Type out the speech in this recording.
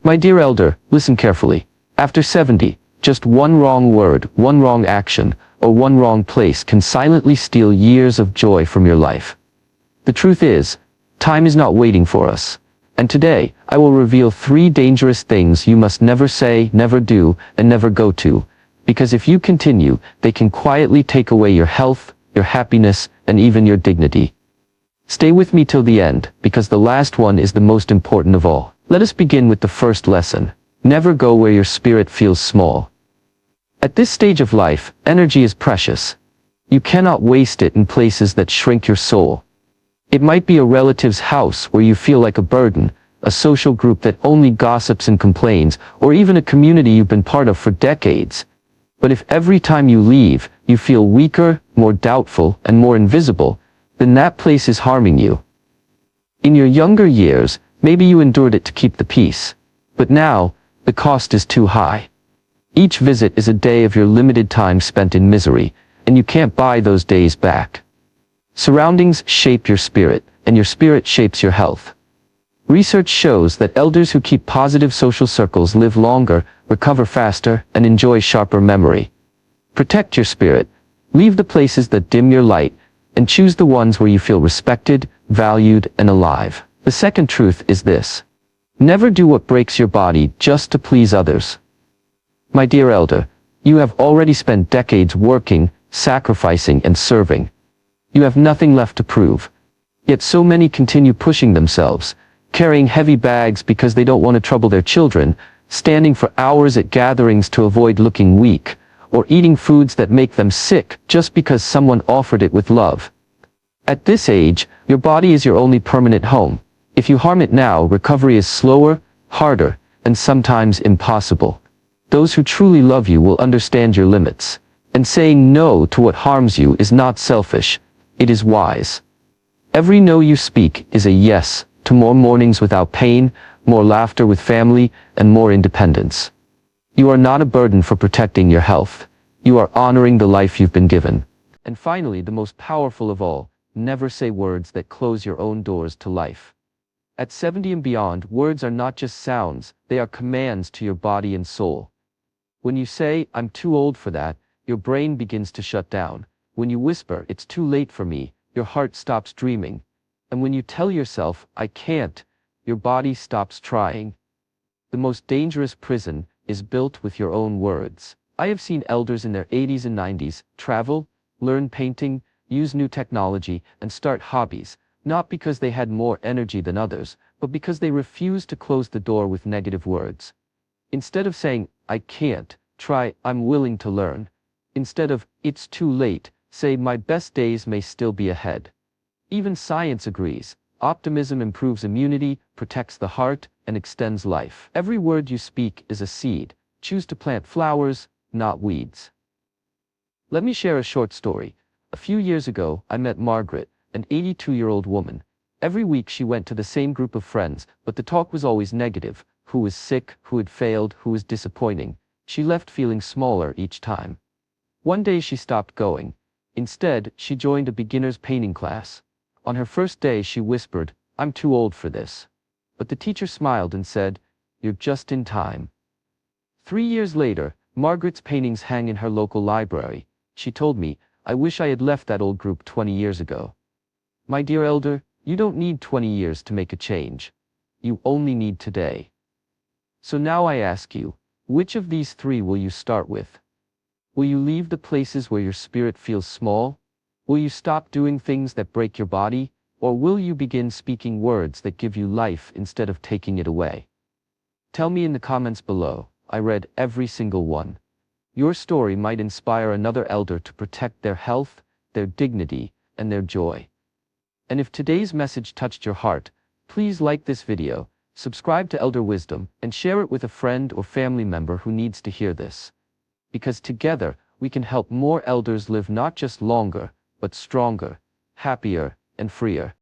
My dear elder, listen carefully. After 70, just one wrong word, one wrong action, or one wrong place can silently steal years of joy from your life. The truth is, time is not waiting for us. And today, I will reveal 3 dangerous things you must never say, never do, and never go to. Because if you continue, they can quietly take away your health, your happiness, and even your dignity. Stay with me till the end, because the last one is the most important of all. Let us begin with the first lesson. Never go where your spirit feels small. At this stage of life, energy is precious. You cannot waste it in places that shrink your soul. It might be a relative's house where you feel like a burden, a social group that only gossips and complains, or even a community you've been part of for decades. But if every time you leave, you feel weaker, more doubtful, and more invisible, then that place is harming you. In your younger years, maybe you endured it to keep the peace. But now, the cost is too high. Each visit is a day of your limited time spent in misery, and you can't buy those days back. Surroundings shape your spirit, and your spirit shapes your health. Research shows that elders who keep positive social circles live longer, recover faster, and enjoy sharper memory. Protect your spirit. Leave the places that dim your light, and choose the ones where you feel respected, valued, and alive. The second truth is this. Never do what breaks your body just to please others. My dear elder, you have already spent decades working, sacrificing, and serving. You have nothing left to prove. Yet so many continue pushing themselves, carrying heavy bags because they don't want to trouble their children, standing for hours at gatherings to avoid looking weak, or eating foods that make them sick just because someone offered it with love. At this age, your body is your only permanent home. If you harm it now, recovery is slower, harder, and sometimes impossible. Those who truly love you will understand your limits, and saying no to what harms you is not selfish, it is wise. Every no you speak is a yes to more mornings without pain, more laughter with family, and more independence. You are not a burden for protecting your health. You are honoring the life you've been given. And finally, the most powerful of all, never say words that close your own doors to life. At 70 and beyond, words are not just sounds, they are commands to your body and soul. When you say, "I'm too old for that," your brain begins to shut down. When you whisper, "It's too late for me," your heart stops dreaming. And when you tell yourself, "I can't," your body stops trying. The most dangerous prison is built with your own words. I have seen elders in their 80s and 90s travel, learn painting, use new technology, and start hobbies, not because they had more energy than others, but because they refused to close the door with negative words. Instead of saying, "I can't," try, "I'm willing to learn." Instead of, "It's too late," say, "My best days may still be ahead." Even science agrees. Optimism improves immunity, protects the heart, and extends life. Every word you speak is a seed. Choose to plant flowers, not weeds. Let me share a short story. A few years ago, I met Margaret, an 82-year-old woman. Every week she went to the same group of friends, but the talk was always negative. Who was sick, who had failed, who was disappointing. She left feeling smaller each time. One day she stopped going. Instead, she joined a beginner's painting class. On her first day she whispered, "I'm too old for this." But the teacher smiled and said, "You're just in time." 3 years later, Margaret's paintings hang in her local library. She told me, "I wish I had left that old group 20 years ago." My dear elder, you don't need 20 years to make a change. You only need today. So now I ask you, which of these 3 will you start with? Will you leave the places where your spirit feels small? Will you stop doing things that break your body? Or will you begin speaking words that give you life instead of taking it away? Tell me in the comments below. I read every single one. Your story might inspire another elder to protect their health, their dignity, and their joy. And if today's message touched your heart, please like this video, subscribe to Elder Wisdom, and share it with a friend or family member who needs to hear this. Because together, we can help more elders live not just longer, but stronger, happier, and freer.